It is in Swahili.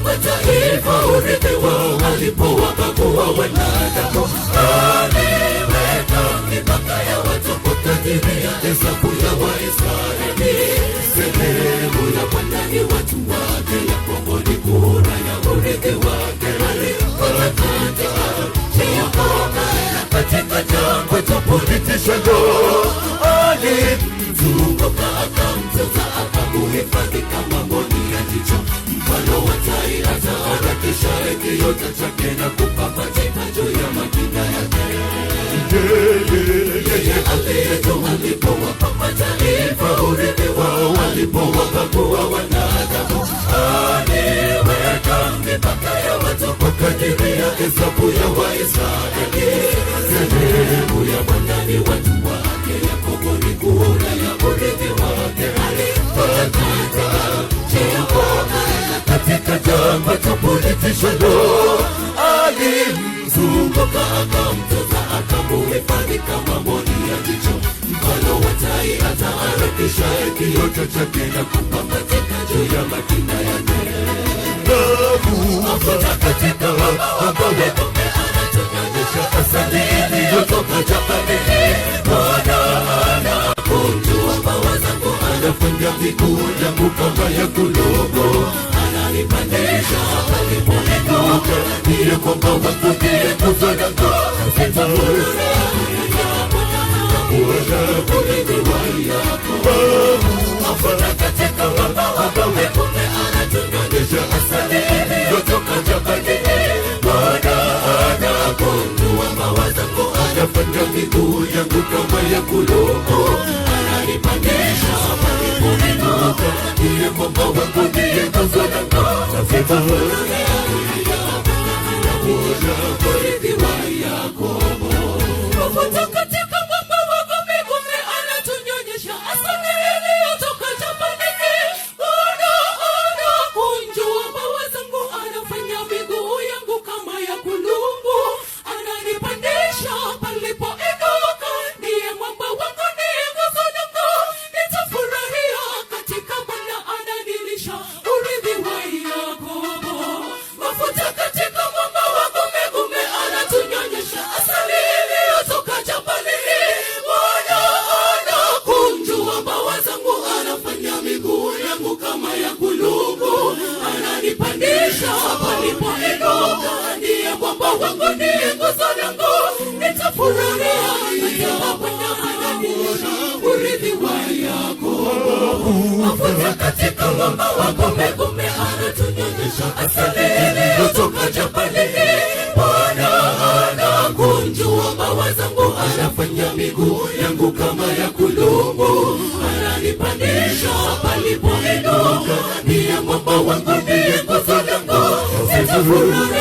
mataifa urithi wao, alipowabagua wanadamu. Aliweka mipaka ya watu kukadiria hesabu ya Waisraeli. Sehemu ya Bwana ni watu wake, Yakobo ni kura ya urithi wake. Alipowakata Yakobo katika jangwa tupulitisha ndoo, alimzunguka akamtunza, akamuhifadhi kama mboni ya jicho. Mfano wa tai ataharakisha kiota chake na kupapatika juu ya makina yake. Yeye aliyejua alipowapa mataifa urithi wao, alipowabagua wanadamu. Aliweka mipaka ya watu kwa kadiri ya hesabu ya Waisraeli. Sehemu ya Bwana ni watu wake, Yakobo ni kura ya urithi wake. Alipowakata Yakobo katika jangwa tupulitisha ndoo, alimzunguka akamtunza, akamuhifadhi kama mboni ya jicho. Mfano wa tai ataharakisha kiota chake na kupapatika juu ya makina yake. Mafuta katika ambaye anatunyonyesha asali iliyotoka Japani. Bwana anakunjua mbawa zangu, anafanya miguu yangu kama ya kulugu. Ananipandisha palipoinuka, ndiye kwamba wangu ndiye nguzo yangu. Bwana urithi wa Yakobo. Mafuta katika ambaye anatunyonyesha asali iliyotoka Japani. Bwana anakunjua mbawa zangu, anafanya miguu yangu kama ya kulugu. Ananipandisha palipoinuka, ndiye kwamba wangu ndiye nguzo yangu. Bwana urithi wa Yakobo. Mafuta katika mbinguni anatunyonyesha asali iliyotoka Japani. Bwana anakunjua mbawa zangu, anafanya miguu yangu kama ya kulugu. Ananipandisha palipoinuka, ndiye mwamba wangu, ndiye nguzo yangu. Nitafurahia katika Bwana, ananilisha urithi wa Yakobo. Mafuta katika mwamba wangu mbinguni anatunyonyesha asali iliyotoka Japani. Bwana anakunjua mbawa zangu, anafanya miguu yangu kama ya kulugu. Ananipandisha palipoinuka, ndiye mwamba wangu, ndiye nguzo yangu. Nitafurahia katika Bwana, ananilisha urithi wa Yakobo. Mafuta katika mwamba wangu mbinguni anatunyonyesha asali iliyotoka Japani. Bwana anakunjua mbawa zangu, anafanya miguu yangu kama ya kulugu. Ananipandisha palipoinuka, ndiye mwamba wangu, ndiye nguzo yangu. Nitafurahia